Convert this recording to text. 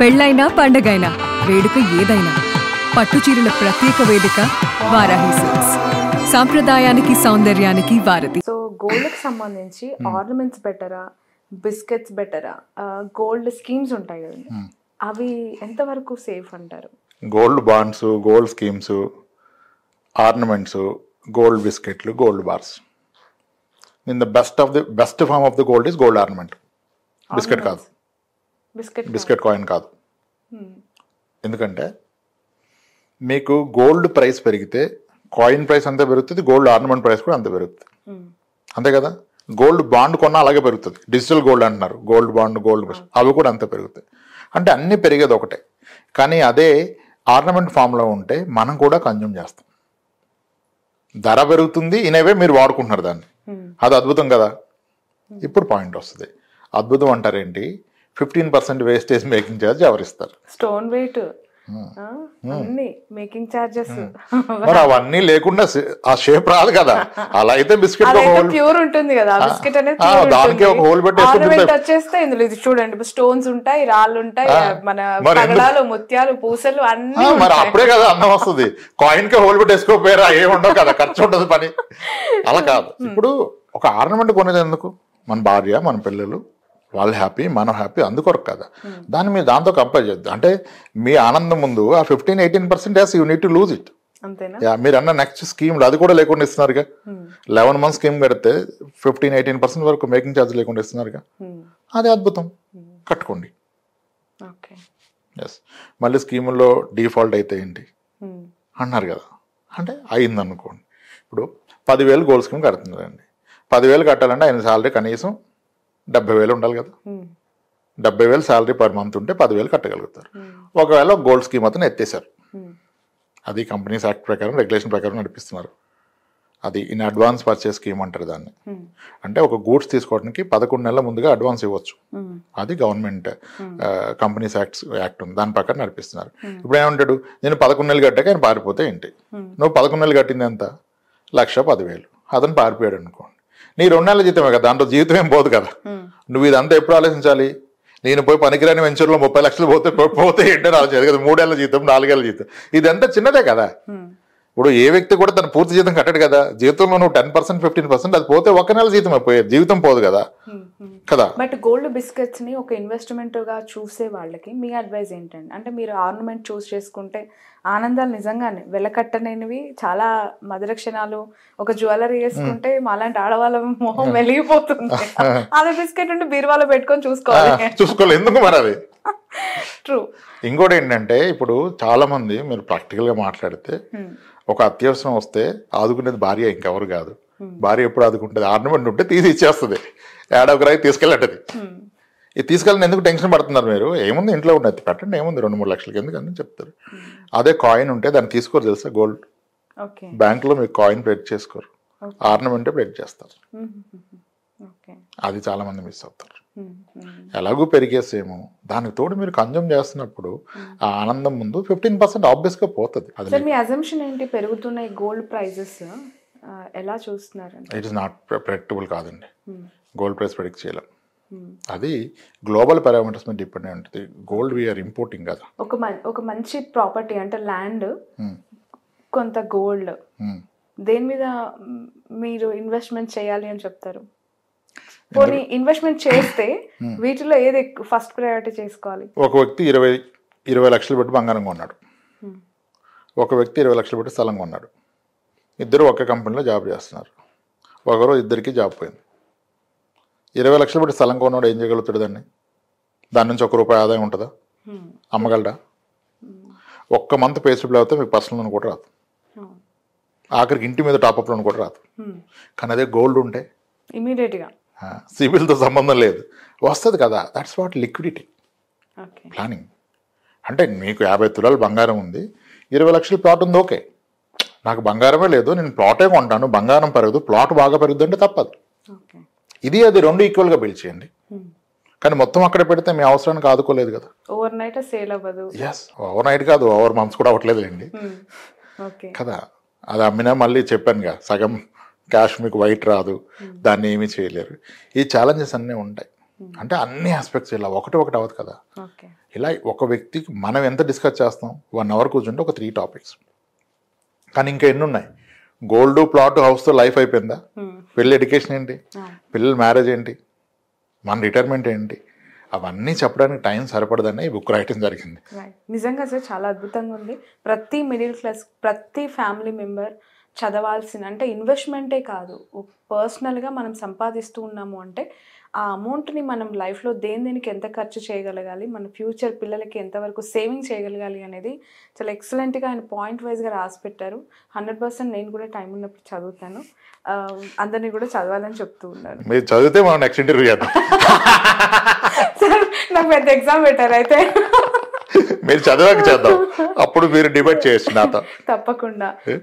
పెళ్ళైనా పండగైనా వేడుక ఏదైనా పట్టుచీరల ప్రత్యేక వేదిక వారాహి సిల్క్స్. సాంప్రదాయానికి సౌందర్యానికి వారధి. సో గోల్డ్ కి సంబంధించి ఆర్నమెంట్స్ బెటరా, బిస్కెట్స్ బెటరా, గోల్డ్ స్కీమ్స్ ఉంటాయి కదండి, అవి ఎంతవరకు సేఫ్ అంటారు? Gold bonds, gold schemes, ornaments, gold బిస్కెట్లు, gold bars. In the best form of the gold is gold ornament. Biscuit కాదు, బిస్కెట్ కాయిన్ కాదు. ఎందుకంటే మీకు గోల్డ్ ప్రైస్ పెరిగితే కాయిన్ ప్రైస్ అంతే పెరుగుతుంది, గోల్డ్ ఆర్నమెంట్ ప్రైస్ కూడా అంతే పెరుగుతుంది. అంతే కదా. గోల్డ్ బాండ్ కొన్నా అలాగే పెరుగుతుంది. డిజిటల్ గోల్డ్ అంటున్నారు, గోల్డ్ బాండ్, గోల్డ్ అవి కూడా అంతే పెరుగుతాయి. అంటే అన్నీ పెరిగేది ఒకటే. కానీ అదే ఆర్నమెంట్ ఫామ్లో ఉంటే మనం కూడా కన్జ్యూమ్ చేస్తాం. ధర పెరుగుతుంది, ఇనేవే మీరు వాడుకుంటున్నారు దాన్ని. అది అద్భుతం కదా. ఇప్పుడు పాయింట్ వస్తుంది. అద్భుతం అంటారేంటి? 15% వేస్టేజ్ మేకింగ్ ఛార్జ్ ఎవరిస్తారు? స్టోన్ వెయిట్, అన్ని మేకింగ్ చార్జెస్. మరి అవన్నీ లేకుండా ఆ షేప్ రాదు కదా. అలా అయితే బిస్కెట్ ప్యూర్ ఉంటుంది కదా, బిస్కెట్ అనేది దానికి ఒక హోల్ వచ్చేస్తే ఇందులో ఇది చూడండి, స్టోన్స్ ఉంటాయి, రాళ్ళు ఉంటాయి, మన పగడాలు, ముత్యాలు, పూసలు అన్ని. మరి అప్పుడే కదా అన్నం వస్తుంది. కాయిన్ కి హోల్ పెట్టేసుకోపోయారా, ఏముండవు కదా, ఖర్చు ఉండదు పని. అలా కాదు. ఇప్పుడు ఒక ఆర్నమెంట్ కొనేది ఎందుకు? మన భార్య, మన పిల్లలు, వాళ్ళు హ్యాపీ, మనం హ్యాపీ, అందుకొరకు కదా. దాన్ని మీరు దాంతో కంపేర్ చేద్దాం. అంటే మీ ఆనందం ముందు ఆ 15-18% you need to lose it. మీరు అన్న నెక్స్ట్ స్కీమ్లు అది కూడా లేకుండా ఇస్తున్నారుగా. 11 months స్కీమ్ కడితే 15-18% వరకు మేకింగ్ ఛార్జ్ లేకుండా ఇస్తున్నారుగా. అది అద్భుతం. కట్టుకోండి. ఎస్. మళ్ళీ స్కీముల్లో డిఫాల్ట్ అయితే ఏంటి అన్నారు కదా. అంటే అయిందనుకోండి. ఇప్పుడు 10,000 గోల్డ్ స్కీమ్ కడుతున్నారండి. 10,000 కట్టాలంటే ఆయన శాలరీ కనీసం 70,000 ఉండాలి కదా. 70,000 శాలరీ పర్ మంత్ ఉంటే 10,000 కట్టగలుగుతారు. ఒకవేళ గోల్డ్ స్కీమ్ అతను ఎత్తేసారు. అది కంపెనీస్ యాక్ట్ ప్రకారం, రెగ్యులేషన్ ప్రకారం నడిపిస్తున్నారు. అది ఇన్ అడ్వాన్స్ పర్చేస్ స్కీమ్ అంటారు దాన్ని. అంటే ఒక గూడ్స్ తీసుకోవడానికి 11 నెలల ముందుగా అడ్వాన్స్ ఇవ్వచ్చు. అది గవర్నమెంట్ కంపెనీస్ యాక్ట్ ఉంది, దాని ప్రకారం నడిపిస్తున్నారు. ఇప్పుడు ఏమంటాడు, నేను 11 నెలలు కట్టాక ఆయన పారిపోతే ఏంటి? నువ్వు 11 నెలలు కట్టింది ఎంత? 1,10,000. అతను పారిపోయాడు అనుకోండి. నీ 2 నెలల జీతమే కదా, దాంట్లో జీతం ఏం పోదు కదా. నువ్వు ఇదంతా ఎప్పుడు ఆలోచించాలి? నేను పోయి పనికిరాని వెంచర్లో 30 లక్షలు పోతే ఏంటని ఆలోచించాలి కదా. 3 ఏళ్ల జీతం, 4 ఏళ్ల జీతం, ఇదంతా చిన్నదే కదా. ఇప్పుడు ఏ వ్యక్తి కూడా తన పూర్తి జీతం కట్టడు కదా. జీతంలో నువ్వు 10%, 15% అది పోతే 1 నెల జీతం అయిపోయేది, జీవితం పోదు కదా. కదా. బట్ గోల్డ్ బిస్కెట్స్ ని ఒక ఇన్వెస్ట్మెంట్ గా చూసే వాళ్ళకి మీ అడ్వైజ్ ఏంటండి? అంటే మీరు ఆర్నమెంట్ చూస్ చేసుకుంటే ఆనందాలు నిజంగానే వెలకట్టనేవి, చాలా మధుర క్షణాలు. ఒక జ్యువెలరీ వేసుకుంటే మాలాంటి ఆడవాళ్ళ మొహం వెలిగిపోతుంది. అదే బిస్కెట్ ఉంటే బీరువాలో పెట్టుకొని చూసుకోవాలి. ఎందుకు మరి అది ట్రూ. ఇంకోటి ఏంటంటే, ఇప్పుడు చాలా మంది మీరు ప్రాక్టికల్ గా మాట్లాడితే, ఒక అత్యవసరం వస్తే ఆదుకునేది భార్య, ఇంకెవరు కాదు. భార్య ఎప్పుడు ఆదుకుంటుంది? ఆర్నమెంట్ ఉంటే తీసి ఇచ్చేస్తుంది. ఏడొకరాయి తీసుకెళ్ళటది. ఇది తీసుకెళ్ళని ఎందుకు టెన్షన్ పడుతున్నారు మీరు? ఏముంది, ఇంట్లో ఉన్నది పెట్టండి, ఏముంది, 2-3 లక్షలకి ఎందుకని చెప్తారు. అదే కాయిన్ ఉంటే దాన్ని తీసుకోరు తెలుసా. గోల్డ్ బ్యాంకులో మీకు కాయిన్ ప్లేట్ చేసుకోరు, ఆర్నమెంటే ప్లేట్ చేస్తారు. అది చాలా మంది మిస్ అవుతారు. ఎలాగూ పెరిగేసేమో, దానికి తోడు మీరు కన్జ్యూమ్ చేస్తున్నప్పుడు ఆ ఆనందం ముందు 15% ఆబ్వియస్ గా పోతుంది. అది మీ అజంప్షన్ ఏంటి? పెరుగుతున్న గోల్డ్ ప్రైజెస్ ఎలా చూస్తున్నారు? ఇట్ ఇస్ నాట్ ప్రెడిక్టబుల్ కాదండి. గోల్డ్ ప్రైస్ ప్రెడిక్ట్ చేయలేం. అది గ్లోబల్ పారామీటర్స్ మీద డిపెండ్ అయి ఉంటుంది. గోల్డ్ వీఆర్ ఇంపోర్టింగ్ కదా. ఒక మంచి ప్రాపర్టీ అంటే ల్యాండ్, కొంత గోల్డ్, దేని మీద మీరు ఇన్వెస్ట్మెంట్ చేయాలి అని చెప్తారు? పోనీ ఇన్వెస్ట్మెంట్ చేస్తే వీటిలో ఏది ఫస్ట్ ప్రయారిటీ చేసుకోవాలి? ఒక వ్యక్తి 20 లక్షలు పెట్టి బంగారం కొన్నాడు, ఒక వ్యక్తి 20 లక్షలు పెట్టి స్థలం కొన్నాడు. ఇద్దరు ఒకే కంపెనీలో జాబ్ చేస్తున్నారు. ఒకరోజు ఇద్దరికి జాబ్ పోయింది. 20 లక్షలు పెట్టి స్థలం కొన్నాడు ఏం చేయగలుగుతాడు? దాని నుంచి ₹1 ఆదాయం ఉంటుందా? అమ్మగలడా? ఒక్క మంత్ పే స్లిప్ లేకపోతే మీకు పర్సనల్ లోన్ కూడా రాదు. ఆఖరికి ఇంటి మీద టాప్అప్ లోన్ కూడా రాదు. కానీ అదే గోల్డ్ ఉంటే ఇమీడియట్గా సిబిల్తో సంబంధం లేదు, వస్తుంది కదా. That's what liquidity planning. అంటే మీకు 50 తులాలు బంగారం ఉంది, 20 లక్షల ప్లాట్ ఉంది, ఓకే. నాకు బంగారమే లేదు, నేను ప్లాటే కొంటాను, బంగారం పెరగదు, ప్లాట్ బాగా పెరుగుద్ది అంటే తప్పదు. ఇది అది 2 ఈక్వల్గా బిల్డ్ చేయండి. కానీ మొత్తం అక్కడ పెడితే మీ అవసరానికి ఆదుకోలేదు కదా. ఓవర్ నైట్ సేల్ అవ్వదు. ఎస్, ఓవర్ నైట్ కాదు, ఓవర్ మంత్స్ కూడా అవ్వట్లేదు అండి కదా. అది అమ్మినా మళ్ళీ చెప్పానుగా, సగం క్యాష్ మీకు వైట్ రాదు, దాన్ని ఏమీ చేయలేరు. ఈ ఛాలెంజెస్ అన్నీ ఉంటాయి. అంటే అన్ని ఆస్పెక్ట్స్ ఇలా ఒకటి అవ్వదు కదా. ఓకే. ఇలా ఒక వ్యక్తికి మనం ఎంత డిస్కస్ చేస్తాం, 1 hour కూర్చుంటే ఒక 3 topics. కానీ ఇంకా ఎన్ని ఉన్నాయి? గోల్డ్, ప్లాట్, హౌస్తో లైఫ్ అయిపోయిందా? పిల్లల ఎడ్యుకేషన్ ఏంటి, పిల్లల మ్యారేజ్ ఏంటి, మన రిటైర్మెంట్ ఏంటి, అవన్నీ చెప్పడానికి టైం సరిపడదని ఈ బుక్ రాయటం జరిగింది. నిజంగా సార్ చాలా అద్భుతంగా ఉంది. ప్రతి మిడిల్ క్లాస్, ప్రతి ఫ్యామిలీ మెంబర్ చదవాల్సిన, అంటే ఇన్వెస్ట్మెంటే కాదు, పర్సనల్గా మనం సంపాదిస్తూ ఉన్నాము అంటే ఆ అమౌంట్ని మనం లైఫ్లో దేనికి ఎంత ఖర్చు చేయగలగాలి, మన ఫ్యూచర్ పిల్లలకి ఎంతవరకు సేవింగ్ చేయగలగాలి అనేది చాలా ఎక్సలెంట్గా ఆయన పాయింట్ వైజ్గా రాసి పెట్టారు. 100% నేను కూడా టైం ఉన్నప్పుడు చదువుతాను. అందరినీ కూడా చదవాలని చెప్తూ ఉన్నాను. మీరు చదివితే మనం నెక్స్ట్ ఇంటర్వ్యూ చేద్దాం. సార్ నాకు పెద్ద ఎగ్జామ్ పెట్టారు అయితే. మీరు చదివాక చేద్దాం, అప్పుడు మీరు డిబేట్ చేయొచ్చు నాతో. తప్పకుండా.